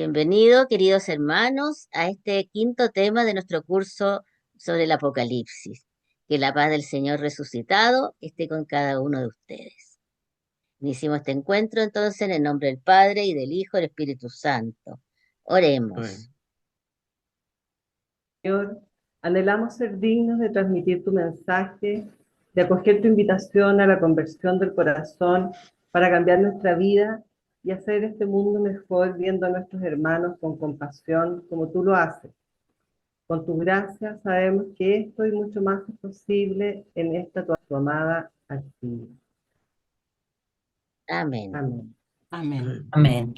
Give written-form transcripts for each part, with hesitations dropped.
Bienvenido, queridos hermanos, a este quinto tema de nuestro curso sobre el Apocalipsis. Que la paz del Señor resucitado esté con cada uno de ustedes. Iniciamos este encuentro entonces en el nombre del Padre y del Hijo y del Espíritu Santo. Amén. Oremos. Señor, anhelamos ser dignos de transmitir tu mensaje, de acoger tu invitación a la conversión del corazón para cambiar nuestra vida y hacer este mundo mejor viendo a nuestros hermanos con compasión como tú lo haces. Con tu gracia sabemos que esto y mucho más es posible en esta tu amada actividad. Amén. Amén. Amén. Amén.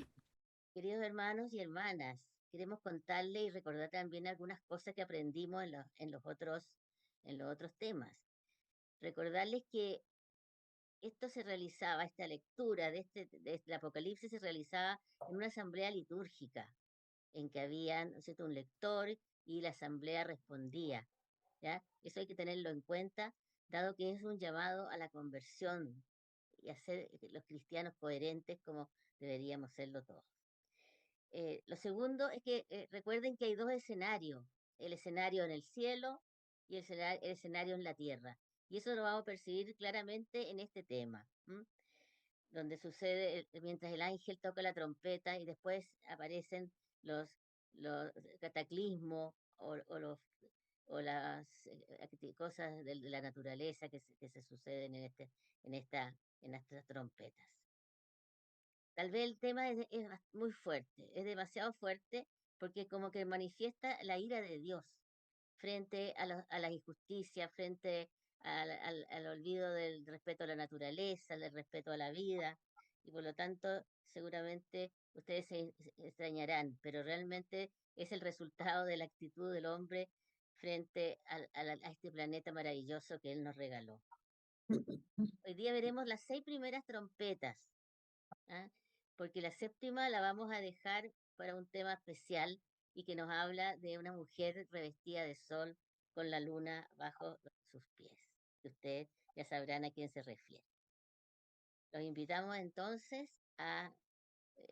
Queridos hermanos y hermanas, queremos contarles y recordar también algunas cosas que aprendimos en los otros temas. Recordarles que esta lectura de este Apocalipsis se realizaba en una asamblea litúrgica, en que había, ¿no es cierto?, un lector y la asamblea respondía, ¿ya? Eso hay que tenerlo en cuenta, dado que es un llamado a la conversión y a ser los cristianos coherentes como deberíamos serlo todos. Lo segundo es que recuerden que hay dos escenarios, el escenario en el cielo y el escenario en la tierra. Y eso lo vamos a percibir claramente en este tema, ¿m? Donde sucede mientras el ángel toca la trompeta y después aparecen los, los cataclismos o las cosas de la naturaleza que se suceden en estas trompetas. Tal vez el tema es muy fuerte, es demasiado fuerte porque como que manifiesta la ira de Dios frente a la injusticia, frente al olvido del respeto a la naturaleza, del respeto a la vida, y por lo tanto seguramente ustedes se extrañarán, pero realmente es el resultado de la actitud del hombre frente a este planeta maravilloso que Él nos regaló. Hoy día veremos las 6 primeras trompetas, ¿ah? Porque la séptima la vamos a dejar para un tema especial y que nos habla de una mujer revestida de sol con la luna bajo sus pies. Que ustedes ya sabrán a quién se refiere. Los invitamos entonces a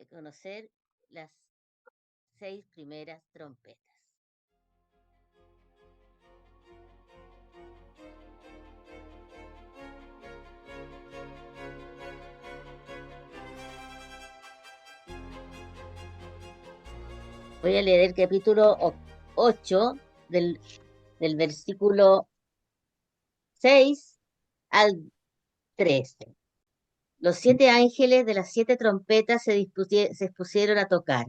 conocer las 6 primeras trompetas. Voy a leer el capítulo 8 del versículo 6 al 13. Los 7 ángeles de las 7 trompetas se dispusieron a tocar.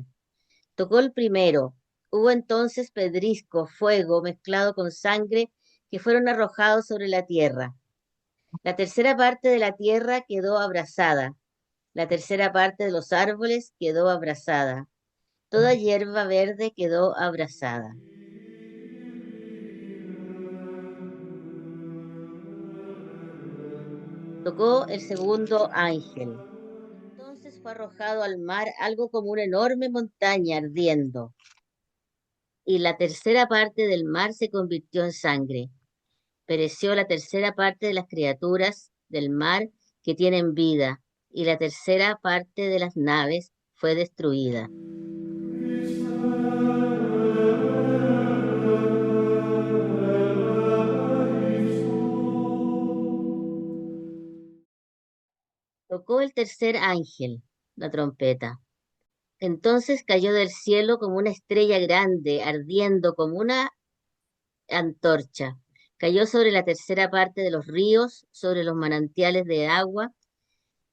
Tocó el primero. Hubo entonces pedrisco, fuego mezclado con sangre que fueron arrojados sobre la tierra. La tercera parte de la tierra quedó abrasada. La tercera parte de los árboles quedó abrasada. Toda hierba verde quedó abrasada. Tocó el segundo ángel. Entonces fue arrojado al mar algo como una enorme montaña ardiendo, y la tercera parte del mar se convirtió en sangre. Pereció la tercera parte de las criaturas del mar que tienen vida, y la tercera parte de las naves fue destruida. Tocó el tercer ángel, la trompeta. Entonces cayó del cielo como una estrella grande, ardiendo como una antorcha. Cayó sobre la tercera parte de los ríos, sobre los manantiales de agua,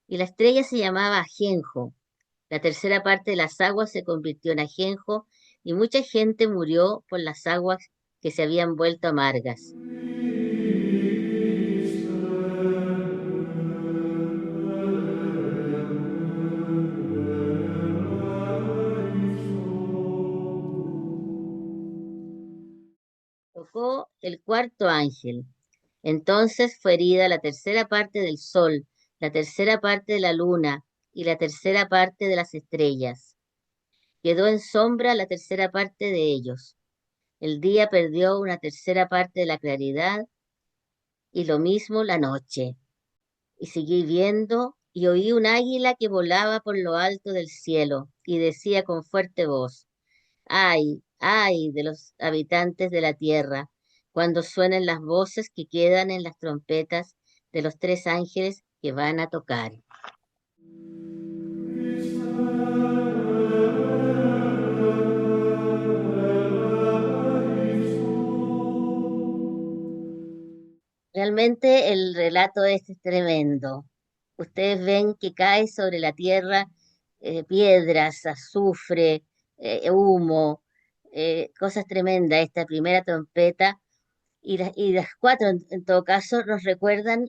y la estrella se llamaba Ajenjo. La tercera parte de las aguas se convirtió en ajenjo, y mucha gente murió por las aguas que se habían vuelto amargas. Tocó el cuarto ángel. Entonces fue herida la tercera parte del sol, la tercera parte de la luna y la tercera parte de las estrellas. Quedó en sombra la tercera parte de ellos. El día perdió una tercera parte de la claridad y lo mismo la noche. Y seguí viendo y oí un águila que volaba por lo alto del cielo y decía con fuerte voz, ay, ay de los habitantes de la tierra, cuando suenen las voces que quedan en las trompetas de los tres ángeles que van a tocar. Realmente el relato este es tremendo. Ustedes ven que cae sobre la tierra piedras, azufre, humo, cosas tremendas. Esta primera trompeta y las cuatro, en todo caso, nos recuerdan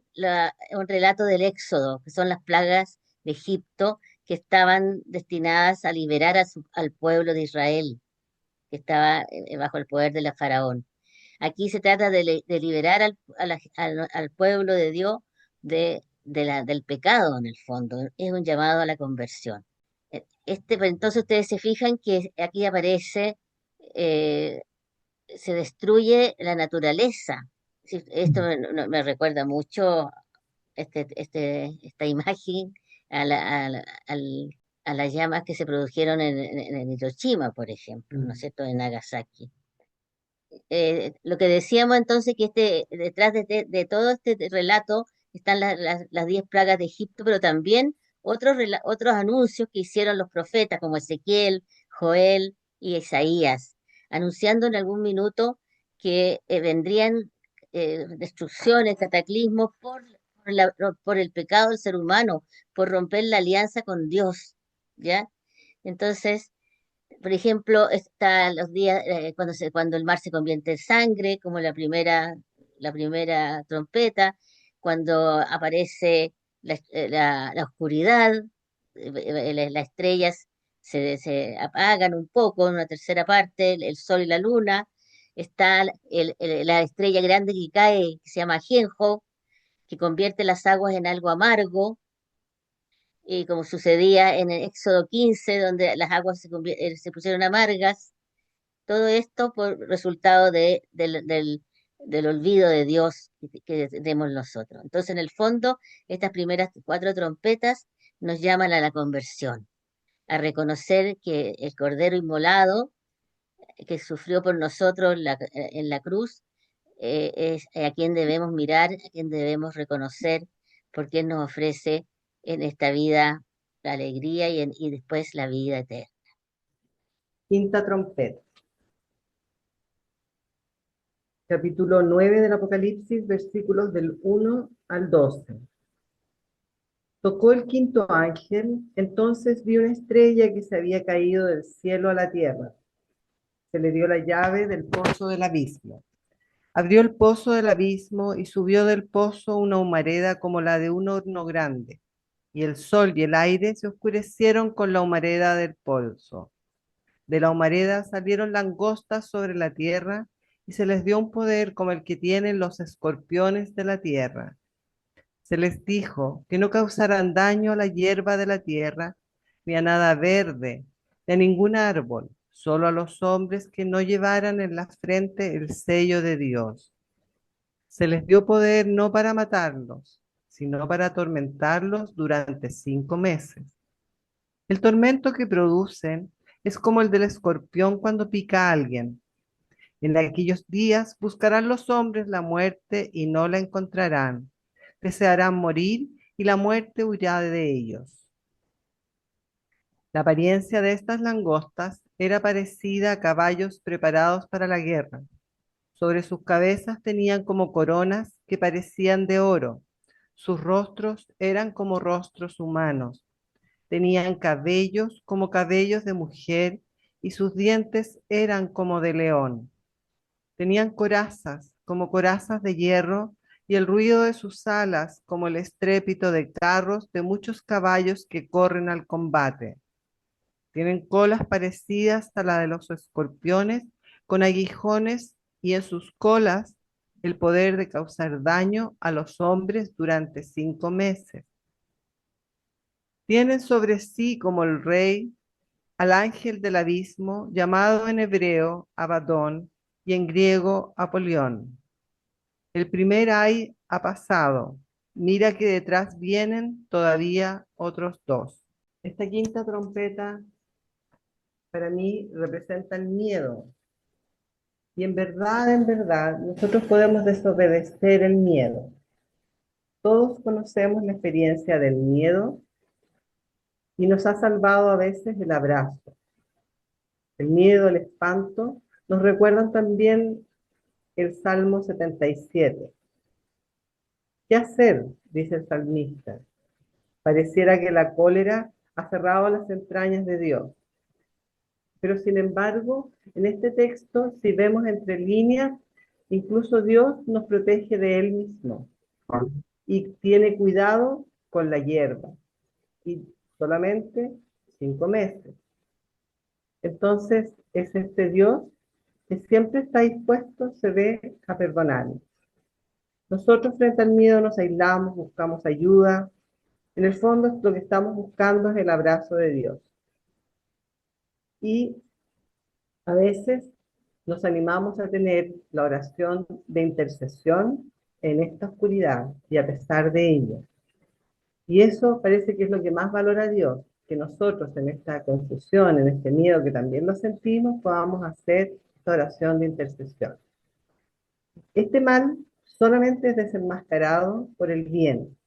un relato del Éxodo, que son las plagas de Egipto que estaban destinadas a liberar al pueblo de Israel, que estaba bajo el poder de la faraón. Aquí se trata de liberar al pueblo de Dios del pecado, en el fondo. Es un llamado a la conversión. Pues, entonces ustedes se fijan que aquí aparece, eh, se destruye la naturaleza. Sí, esto me recuerda mucho esta imagen a a las llamas que se produjeron en Hiroshima, por ejemplo, ¿no es cierto?, en Nagasaki. Lo que decíamos entonces que detrás de todo este relato están las 10 plagas de Egipto, pero también otros anuncios que hicieron los profetas como Ezequiel, Joel y Isaías, anunciando en algún minuto que vendrían destrucciones, cataclismos por el pecado del ser humano, por romper la alianza con Dios, ¿ya? Entonces, por ejemplo, está los días cuando el mar se convierte en sangre, como la primera trompeta, cuando aparece la oscuridad, las estrellas se apagan un poco, en una tercera parte, el sol y la luna, está la estrella grande que cae, que se llama Genjo, que convierte las aguas en algo amargo, y como sucedía en el Éxodo 15, donde las aguas se pusieron amargas, todo esto por resultado del olvido de Dios que tenemos nosotros. Entonces, en el fondo, estas primeras cuatro trompetas nos llaman a la conversión, a reconocer que el Cordero inmolado, que sufrió por nosotros en la cruz, es a quien debemos mirar, a quien debemos reconocer, porque Él nos ofrece en esta vida la alegría y después la vida eterna. Quinta trompeta. Capítulo 9 del Apocalipsis, versículos del 1 al 12. Tocó el quinto ángel, entonces vi una estrella que se había caído del cielo a la tierra. Se le dio la llave del pozo del abismo. Abrió el pozo del abismo y subió del pozo una humareda como la de un horno grande, y el sol y el aire se oscurecieron con la humareda del pozo. De la humareda salieron langostas sobre la tierra, y se les dio un poder como el que tienen los escorpiones de la tierra. Se les dijo que no causarán daño a la hierba de la tierra, ni a nada verde, ni a ningún árbol, solo a los hombres que no llevaran en la frente el sello de Dios. Se les dio poder no para matarlos, sino para atormentarlos durante 5 meses. El tormento que producen es como el del escorpión cuando pica a alguien. En aquellos días buscarán los hombres la muerte y no la encontrarán. Desearán morir y la muerte huirá de ellos. La apariencia de estas langostas era parecida a caballos preparados para la guerra. Sobre sus cabezas tenían como coronas que parecían de oro. Sus rostros eran como rostros humanos. Tenían cabellos como cabellos de mujer y sus dientes eran como de león. Tenían corazas como corazas de hierro y el ruido de sus alas como el estrépito de carros de muchos caballos que corren al combate. Tienen colas parecidas a la de los escorpiones con aguijones y en sus colas el poder de causar daño a los hombres durante 5 meses. Tienen sobre sí como el rey al ángel del abismo, llamado en hebreo Abadón y en griego Apolión. El primer ay ha pasado, Mira que detrás vienen todavía otros dos. Esta quinta trompeta para mí representa el miedo. Y en verdad, nosotros podemos desobedecer el miedo. Todos conocemos la experiencia del miedo y nos ha salvado a veces el abrazo. El miedo, el espanto, nos recuerdan también el Salmo 77. ¿Qué hacer?, dice el salmista. Pareciera que la cólera ha cerrado las entrañas de Dios. Pero sin embargo, en este texto, si vemos entre líneas, incluso Dios nos protege de Él mismo y tiene cuidado con la hierba. Y solamente 5 meses. Entonces, es este Dios que siempre está dispuesto, se ve, a perdonarnos. Nosotros frente al miedo nos aislamos, buscamos ayuda. En el fondo, lo que estamos buscando es el abrazo de Dios. Y a veces nos animamos a tener la oración de intercesión en esta oscuridad y a pesar de ello. Y eso parece que es lo que más valora Dios, que nosotros en esta confusión, en este miedo que también lo sentimos, podamos hacer esta oración de intercesión. Este mal solamente es desenmascarado por el bien.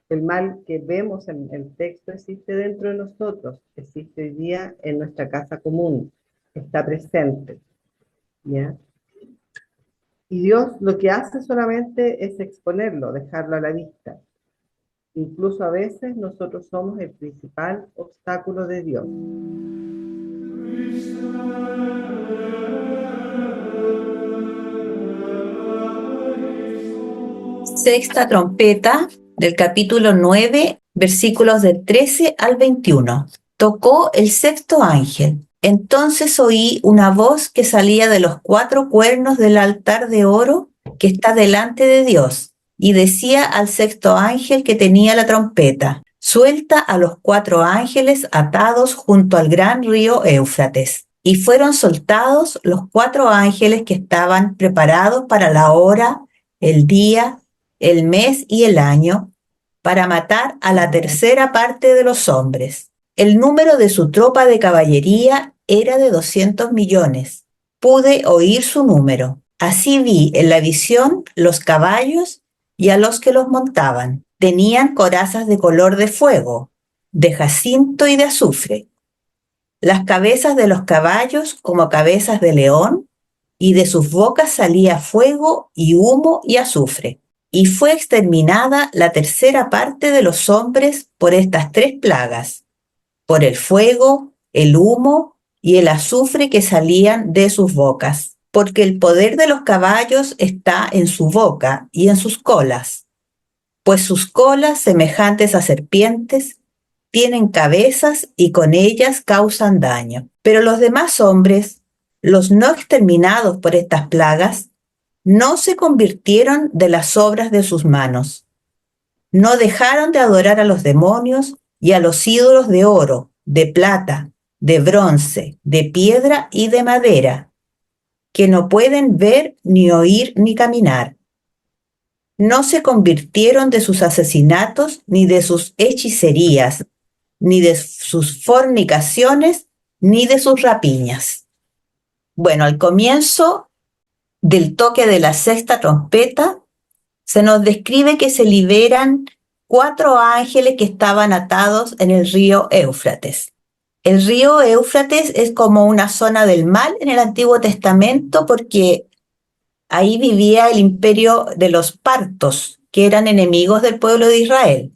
El mal que vemos en el texto existe dentro de nosotros, existe hoy día en nuestra casa común, está presente, ¿ya? Y Dios lo que hace solamente es exponerlo, dejarlo a la vista. Incluso a veces nosotros somos el principal obstáculo de Dios. Sexta trompeta del capítulo 9, versículos del 13 al 21. Tocó el sexto ángel. Entonces oí una voz que salía de los 4 cuernos del altar de oro que está delante de Dios, y decía al sexto ángel que tenía la trompeta: suelta a los 4 ángeles atados junto al gran río Éufrates. Y fueron soltados los 4 ángeles que estaban preparados para la hora, el día, el mes y el año, para matar a la tercera parte de los hombres. El número de su tropa de caballería era de 200 millones. Pude oír su número. Así vi en la visión los caballos y a los que los montaban. Tenían corazas de color de fuego, de jacinto y de azufre. Las cabezas de los caballos como cabezas de león, y de sus bocas salía fuego y humo y azufre. Y fue exterminada la tercera parte de los hombres por estas 3 plagas, por el fuego, el humo y el azufre que salían de sus bocas, porque el poder de los caballos está en su boca y en sus colas, pues sus colas, semejantes a serpientes, tienen cabezas y con ellas causan daño. Pero los demás hombres, los no exterminados por estas plagas, no se convirtieron de las obras de sus manos. No dejaron de adorar a los demonios y a los ídolos de oro, de plata, de bronce, de piedra y de madera, que no pueden ver, ni oír, ni caminar. No se convirtieron de sus asesinatos, ni de sus hechicerías, ni de sus fornicaciones, ni de sus rapiñas. Bueno, al comienzo del toque de la sexta trompeta, se nos describe que se liberan 4 ángeles que estaban atados en el río Éufrates. El río Éufrates es como una zona del mal en el Antiguo Testamento, porque ahí vivía el imperio de los partos, que eran enemigos del pueblo de Israel.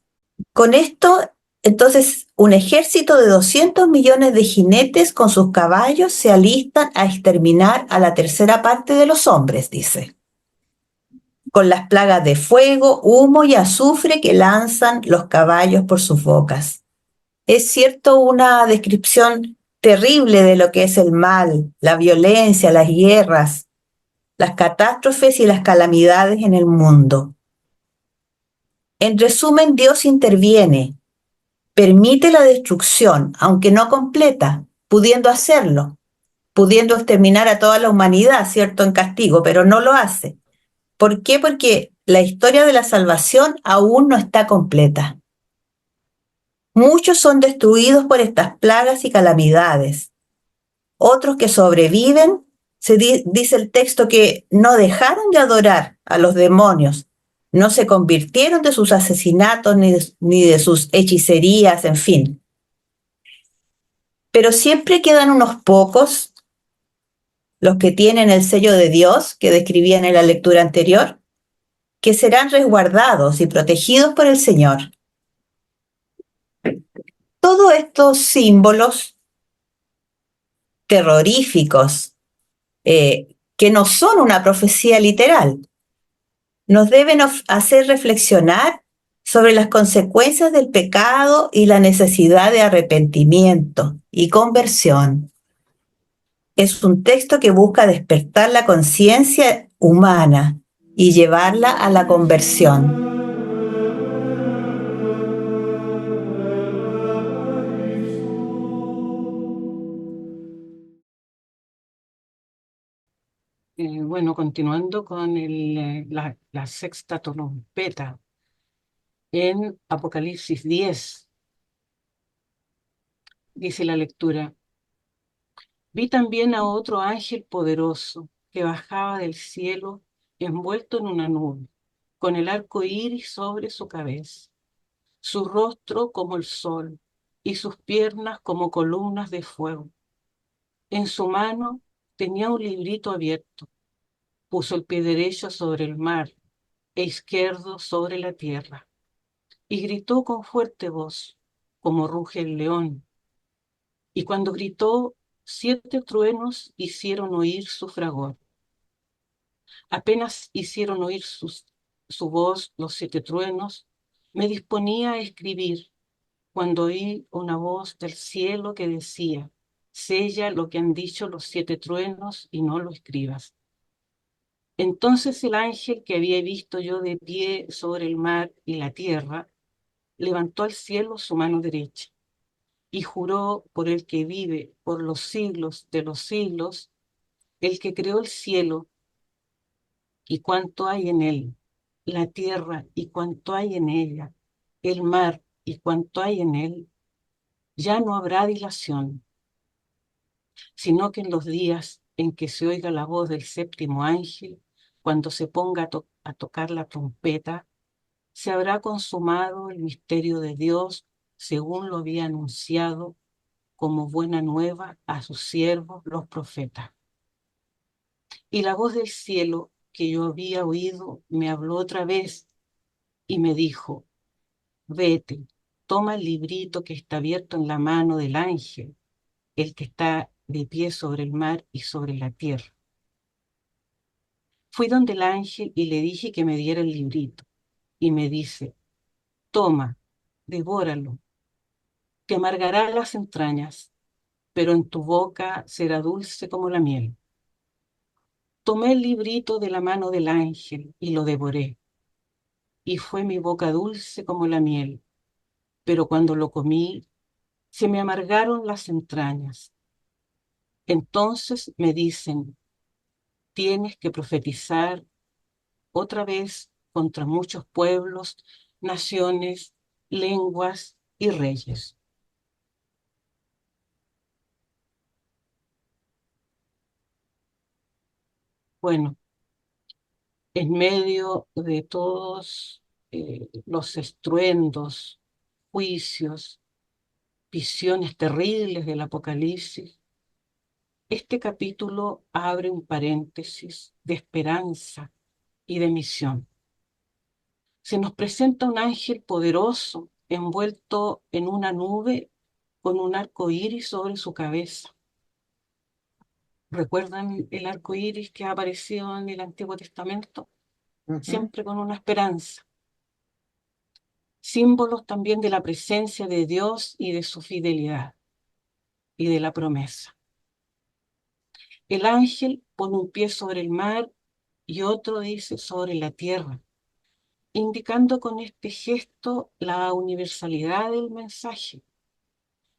Con esto, entonces, un ejército de 200 millones de jinetes con sus caballos se alistan a exterminar a la tercera parte de los hombres, dice, con las plagas de fuego, humo y azufre que lanzan los caballos por sus bocas. Es cierto, una descripción terrible de lo que es el mal, la violencia, las guerras, las catástrofes y las calamidades en el mundo. En resumen, Dios interviene, permite la destrucción, aunque no completa, pudiendo hacerlo, pudiendo exterminar a toda la humanidad, ¿cierto?, en castigo, pero no lo hace. ¿Por qué? Porque la historia de la salvación aún no está completa. Muchos son destruidos por estas plagas y calamidades. Otros que sobreviven, dice el texto que no dejaron de adorar a los demonios, no se convirtieron de sus asesinatos ni de sus hechicerías, en fin. Pero siempre quedan unos pocos, los que tienen el sello de Dios, que describían en la lectura anterior, que serán resguardados y protegidos por el Señor. Todos estos símbolos terroríficos, que no son una profecía literal, nos deben hacer reflexionar sobre las consecuencias del pecado y la necesidad de arrepentimiento y conversión. Es un texto que busca despertar la conciencia humana y llevarla a la conversión. Bueno, continuando con la sexta trompeta en Apocalipsis 10, dice la lectura: vi también a otro ángel poderoso que bajaba del cielo envuelto en una nube, con el arco iris sobre su cabeza, su rostro como el sol y sus piernas como columnas de fuego. En su mano tenía un librito abierto. Puso el pie derecho sobre el mar e izquierdo sobre la tierra, y gritó con fuerte voz, como ruge el león. Y cuando gritó, 7 truenos hicieron oír su fragor. Apenas hicieron oír su voz los 7 truenos, me disponía a escribir, cuando oí una voz del cielo que decía: sella lo que han dicho los 7 truenos y no lo escribas. Entonces el ángel que había visto yo de pie sobre el mar y la tierra, levantó al cielo su mano derecha y juró por el que vive por los siglos de los siglos, el que creó el cielo y cuanto hay en él, la tierra y cuanto hay en ella, el mar y cuanto hay en él, ya no habrá dilación, sino que en los días en que se oiga la voz del séptimo ángel, cuando se ponga a tocar la trompeta, se habrá consumado el misterio de Dios según lo había anunciado como buena nueva a sus siervos los profetas. Y la voz del cielo que yo había oído me habló otra vez y me dijo: vete, toma el librito que está abierto en la mano del ángel, el que está de pie sobre el mar y sobre la tierra. Fui donde el ángel y le dije que me diera el librito, y me dice: toma, devóralo, te amargará las entrañas, pero en tu boca será dulce como la miel. Tomé el librito de la mano del ángel y lo devoré, y fue mi boca dulce como la miel, pero cuando lo comí, se me amargaron las entrañas. Entonces me dicen: tienes que profetizar otra vez contra muchos pueblos, naciones, lenguas y reyes. Bueno, en medio de todos los estruendos, juicios, visiones terribles del Apocalipsis, este capítulo abre un paréntesis de esperanza y de misión. Se nos presenta un ángel poderoso envuelto en una nube con un arco iris sobre su cabeza. ¿Recuerdan el arco iris que ha aparecido en el Antiguo Testamento? Siempre con una esperanza. Símbolos también de la presencia de Dios y de su fidelidad y de la promesa. El ángel pone un pie sobre el mar y otro, dice, sobre la tierra, indicando con este gesto la universalidad del mensaje.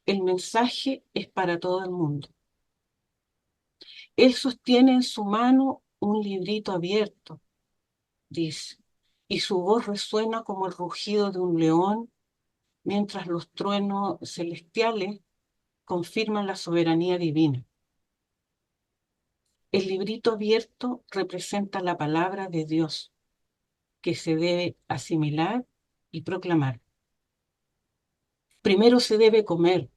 El mensaje es para todo el mundo. Él sostiene en su mano un librito abierto, dice, y su voz resuena como el rugido de un león, mientras los truenos celestiales confirman la soberanía divina. El librito abierto representa la palabra de Dios, que se debe asimilar y proclamar. Primero se debe comer,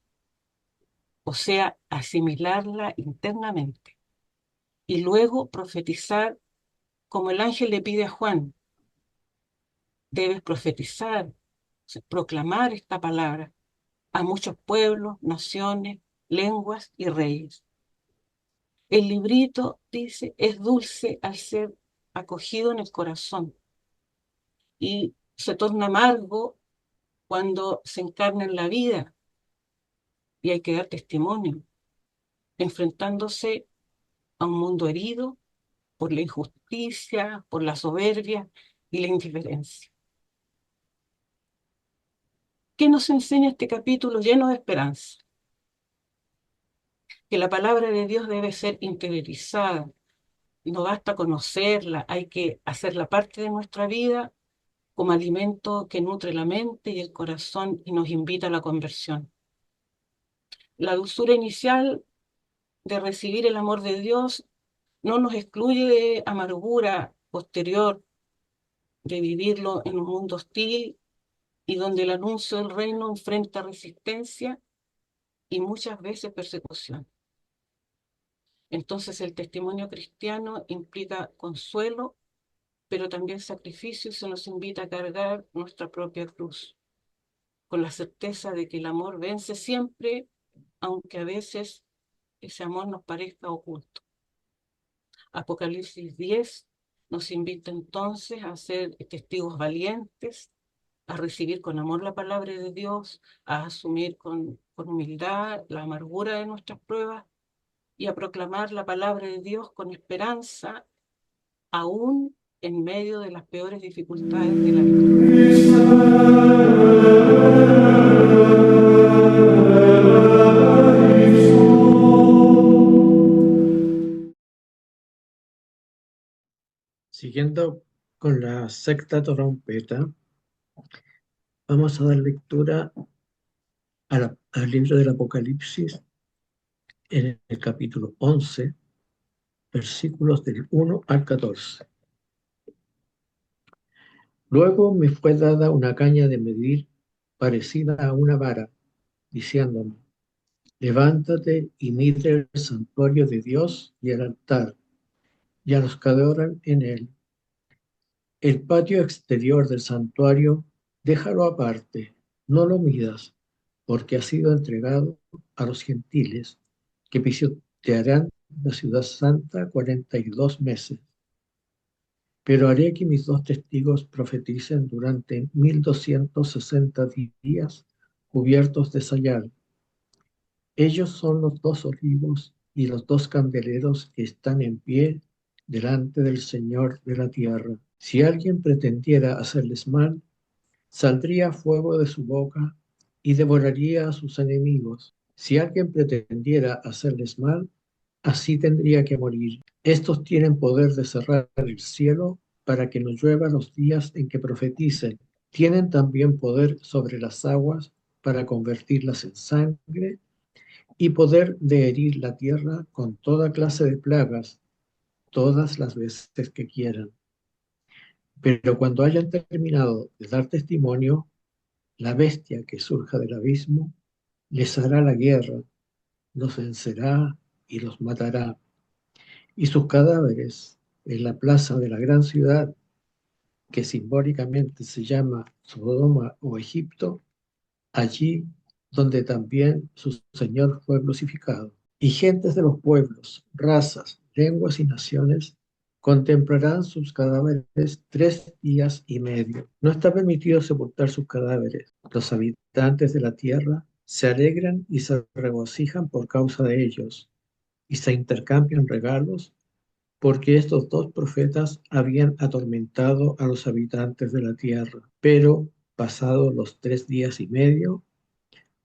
o sea, asimilarla internamente, y luego profetizar como el ángel le pide a Juan. Debes profetizar, proclamar esta palabra a muchos pueblos, naciones, lenguas y reyes. El librito, dice, es dulce al ser acogido en el corazón y se torna amargo cuando se encarna en la vida y hay que dar testimonio, enfrentándose a un mundo herido por la injusticia, por la soberbia y la indiferencia. ¿Qué nos enseña este capítulo lleno de esperanza? Que la palabra de Dios debe ser interiorizada. No basta conocerla, hay que hacerla parte de nuestra vida como alimento que nutre la mente y el corazón y nos invita a la conversión. La dulzura inicial de recibir el amor de Dios no nos excluye de amargura posterior de vivirlo en un mundo hostil y donde el anuncio del reino enfrenta resistencia y muchas veces persecución. Entonces el testimonio cristiano implica consuelo, pero también sacrificio y se nos invita a cargar nuestra propia cruz, con la certeza de que el amor vence siempre, aunque a veces ese amor nos parezca oculto. Apocalipsis 10 nos invita entonces a ser testigos valientes, a recibir con amor la palabra de Dios, a asumir con humildad la amargura de nuestras pruebas y a proclamar la palabra de Dios con esperanza, aún en medio de las peores dificultades de la vida. Siguiendo con la sexta trompeta, vamos a dar lectura al libro del Apocalipsis en el capítulo 11, versículos del 1 al 14. Luego me fue dada una caña de medir parecida a una vara, diciéndome: levántate y mide el santuario de Dios y el altar, y a los que adoran en él. El patio exterior del santuario, déjalo aparte, no lo midas, porque ha sido entregado a los gentiles, que pisotearán la ciudad santa 42 meses. Pero haré que mis dos testigos profeticen durante 1260 días cubiertos de sayal. Ellos son los dos olivos y los dos candeleros que están en pie delante del Señor de la tierra. Si alguien pretendiera hacerles mal, saldría fuego de su boca y devoraría a sus enemigos. Si alguien pretendiera hacerles mal, así tendría que morir. Estos tienen poder de cerrar el cielo para que no llueva los días en que profeticen. Tienen también poder sobre las aguas para convertirlas en sangre y poder de herir la tierra con toda clase de plagas, todas las veces que quieran. Pero cuando hayan terminado de dar testimonio, la bestia que surja del abismo les hará la guerra, los vencerá y los matará. Y sus cadáveres en la plaza de la gran ciudad, que simbólicamente se llama Sodoma o Egipto, allí donde también su Señor fue crucificado. Y gentes de los pueblos, razas, lenguas y naciones contemplarán sus cadáveres 3 días y medio. No está permitido sepultar sus cadáveres. Los habitantes de la tierra se alegran y se regocijan por causa de ellos, y se intercambian regalos, porque estos dos profetas habían atormentado a los habitantes de la tierra. Pero, pasados los 3 días y medio,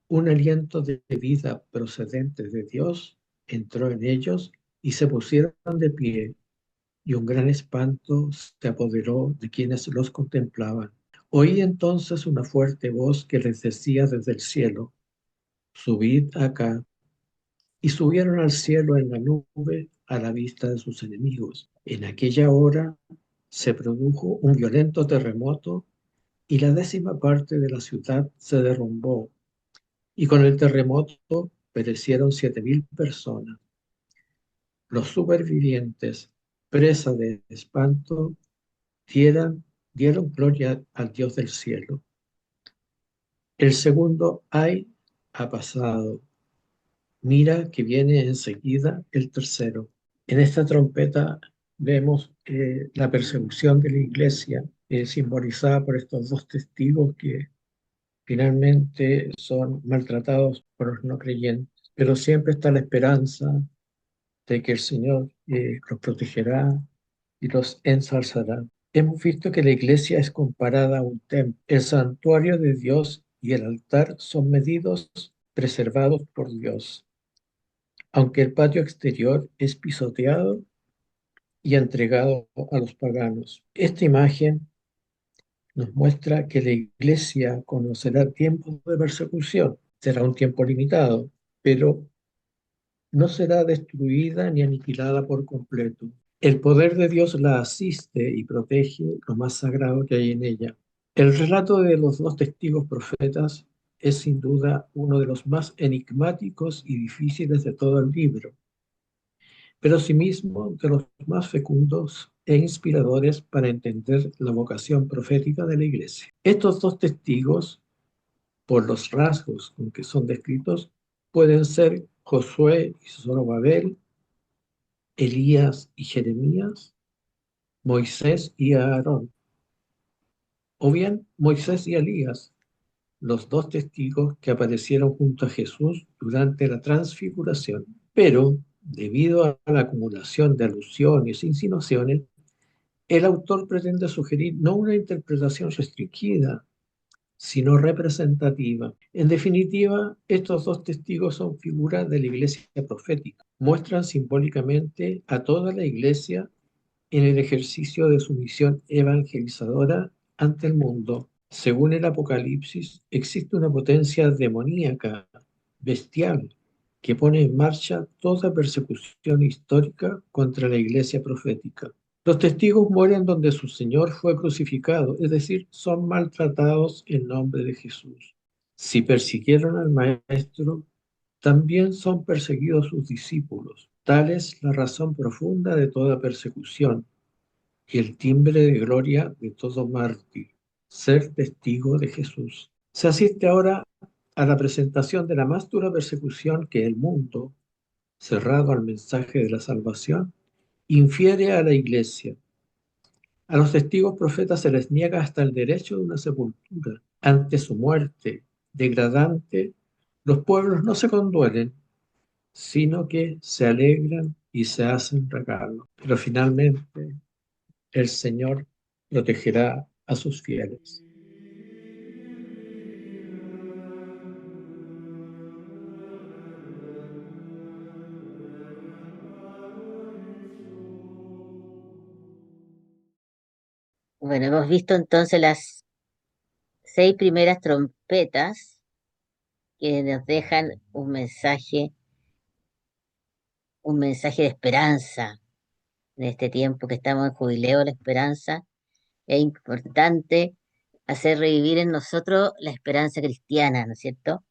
un aliento de vida procedente de Dios entró en ellos y se pusieron de pie, y un gran espanto se apoderó de quienes los contemplaban. Oí entonces una fuerte voz que les decía desde el cielo: subid acá. Y subieron al cielo en la nube a la vista de sus enemigos. En aquella hora se produjo un violento terremoto y la 10ª parte de la ciudad se derrumbó. Y con el terremoto perecieron 7.000 personas. Los supervivientes, presa de espanto, dieron gloria al Dios del cielo. El segundo ay ha pasado. Mira que viene enseguida el tercero. En esta trompeta vemos la persecución de la iglesia, simbolizada por estos dos testigos que finalmente son maltratados por los no creyentes. Pero siempre está la esperanza de que el Señor los protegerá y los ensalzará. Hemos visto que la iglesia es comparada a un templo. El santuario de Dios y el altar son medidos, preservados por Dios, aunque el patio exterior es pisoteado y entregado a los paganos. Esta imagen nos muestra que la iglesia conocerá tiempos de persecución. Será un tiempo limitado, pero no será destruida ni aniquilada por completo. El poder de Dios la asiste y protege lo más sagrado que hay en ella. El relato de los dos testigos profetas es sin duda uno de los más enigmáticos y difíciles de todo el libro, pero asimismo de los más fecundos e inspiradores para entender la vocación profética de la Iglesia. Estos dos testigos, por los rasgos con que son descritos, pueden ser Josué y Zorobabel, Elías y Jeremías, Moisés y Aarón, o bien Moisés y Elías, los dos testigos que aparecieron junto a Jesús durante la transfiguración. Pero, debido a la acumulación de alusiones e insinuaciones, el autor pretende sugerir no una interpretación restringida, sino representativa. En definitiva, estos dos testigos son figuras de la iglesia profética. Muestran simbólicamente a toda la iglesia en el ejercicio de su misión evangelizadora ante el mundo. Según el Apocalipsis, existe una potencia demoníaca, bestial, que pone en marcha toda persecución histórica contra la iglesia profética. Los testigos mueren donde su Señor fue crucificado, es decir, son maltratados en nombre de Jesús. Si persiguieron al Maestro, también son perseguidos sus discípulos. Tal es la razón profunda de toda persecución y el timbre de gloria de todo mártir, ser testigo de Jesús. Se asiste ahora a la presentación de la más dura persecución que el mundo, cerrado al mensaje de la salvación, infiere a la iglesia. A los testigos profetas se les niega hasta el derecho de una sepultura. Ante su muerte degradante, los pueblos no se conduelen, sino que se alegran y se hacen regalos. Pero finalmente el Señor protegerá a sus fieles. Bueno, hemos visto entonces las 6 primeras trompetas que nos dejan un mensaje de esperanza en este tiempo que estamos en jubileo, la esperanza. Es importante hacer revivir en nosotros la esperanza cristiana, ¿no es cierto?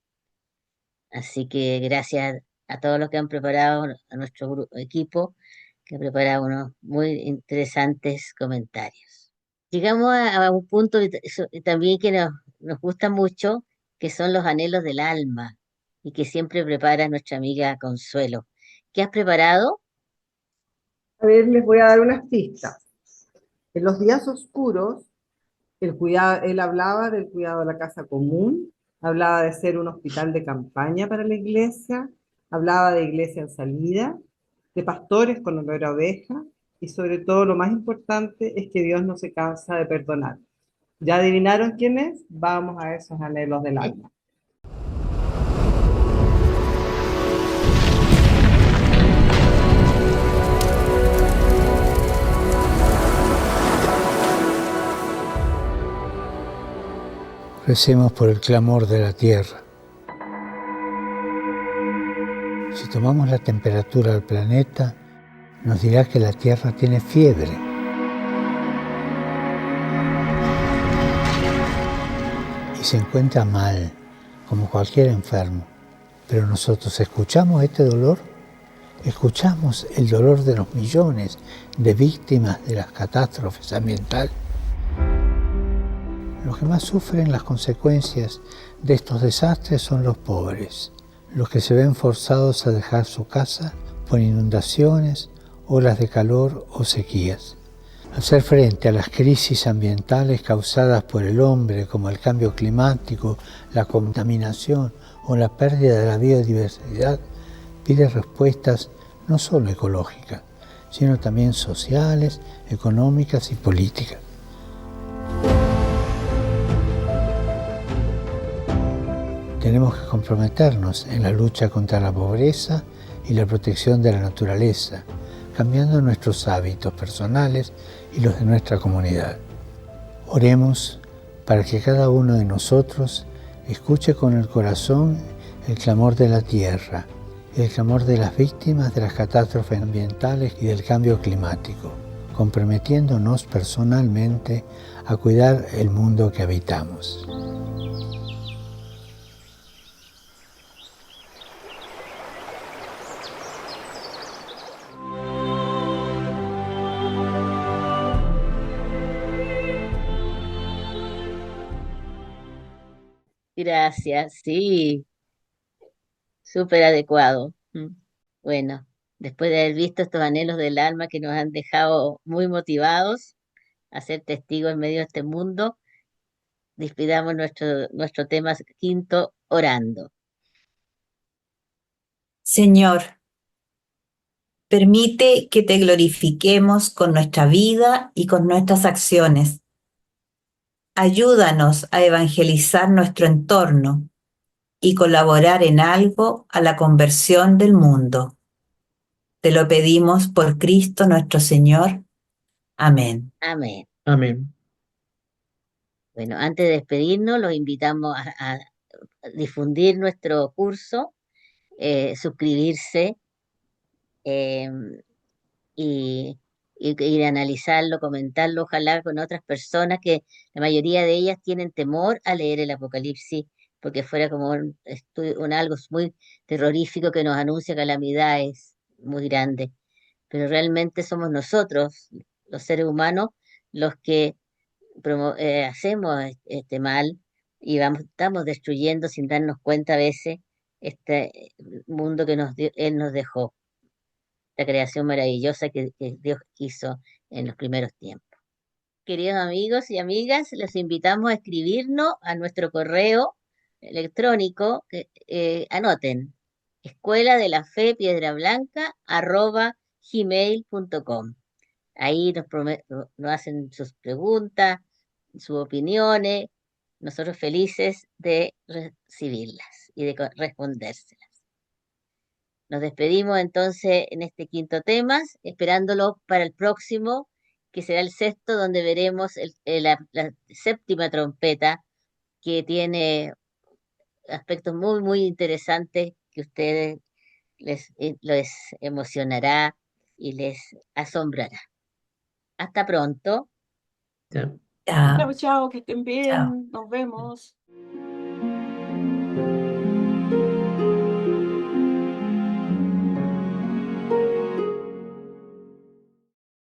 Así que gracias a todos los que han preparado, a nuestro equipo, que ha preparado unos muy interesantes comentarios. Llegamos a un punto también que nos gusta mucho, que son los anhelos del alma, y que siempre prepara nuestra amiga Consuelo. ¿Qué has preparado? A ver, les voy a dar unas pistas. En los días oscuros, él hablaba del cuidado de la casa común, hablaba de ser un hospital de campaña para la iglesia, hablaba de iglesia en salida, de pastores con olor a oveja, y sobre todo lo más importante es que Dios no se cansa de perdonar. ¿Ya adivinaron quién es? Vamos a esos anhelos del alma. Recemos por el clamor de la tierra. Si tomamos la temperatura del planeta, nos dirá que la tierra tiene fiebre. Y se encuentra mal, como cualquier enfermo. Pero nosotros escuchamos este dolor, escuchamos el dolor de los millones de víctimas de las catástrofes ambientales. Los que más sufren las consecuencias de estos desastres son los pobres, los que se ven forzados a dejar su casa por inundaciones, olas de calor o sequías. Hacer frente a las crisis ambientales causadas por el hombre, como el cambio climático, la contaminación o la pérdida de la biodiversidad, pide respuestas no solo ecológicas, sino también sociales, económicas y políticas. Tenemos que comprometernos en la lucha contra la pobreza y la protección de la naturaleza, cambiando nuestros hábitos personales y los de nuestra comunidad. Oremos para que cada uno de nosotros escuche con el corazón el clamor de la tierra, el clamor de las víctimas de las catástrofes ambientales y del cambio climático, comprometiéndonos personalmente a cuidar el mundo que habitamos. Gracias, sí, súper adecuado. Bueno, después de haber visto estos anhelos del alma que nos han dejado muy motivados a ser testigos en medio de este mundo, despidamos nuestro tema quinto orando. Señor, permite que te glorifiquemos con nuestra vida y con nuestras acciones. Ayúdanos a evangelizar nuestro entorno y colaborar en algo a la conversión del mundo. Te lo pedimos por Cristo nuestro Señor. Amén. Amén. Amén. Bueno, antes de despedirnos, los invitamos a difundir nuestro curso, suscribirse eh, y, y analizarlo, comentarlo, ojalá con otras personas que la mayoría de ellas tienen temor a leer el Apocalipsis, porque fuera como algo muy terrorífico que nos anuncia calamidades muy grandes. Pero realmente somos nosotros, los seres humanos, los que hacemos este mal y estamos destruyendo sin darnos cuenta a veces este mundo que Él nos dejó, la creación maravillosa que Dios hizo en los primeros tiempos. Queridos amigos y amigas, los invitamos a escribirnos a nuestro correo electrónico, anoten, escuela de la fe piedra blanca @gmail.com. Ahí nos hacen sus preguntas, sus opiniones, nosotros felices de recibirlas y de respondérselas. Nos despedimos entonces en este quinto tema, esperándolo para el próximo, que será el sexto, donde veremos la séptima trompeta, que tiene aspectos muy, muy interesantes que ustedes les emocionará y les asombrará. Hasta pronto. Ya. Chao. Chao, chao, que estén Chao. bien, nos vemos.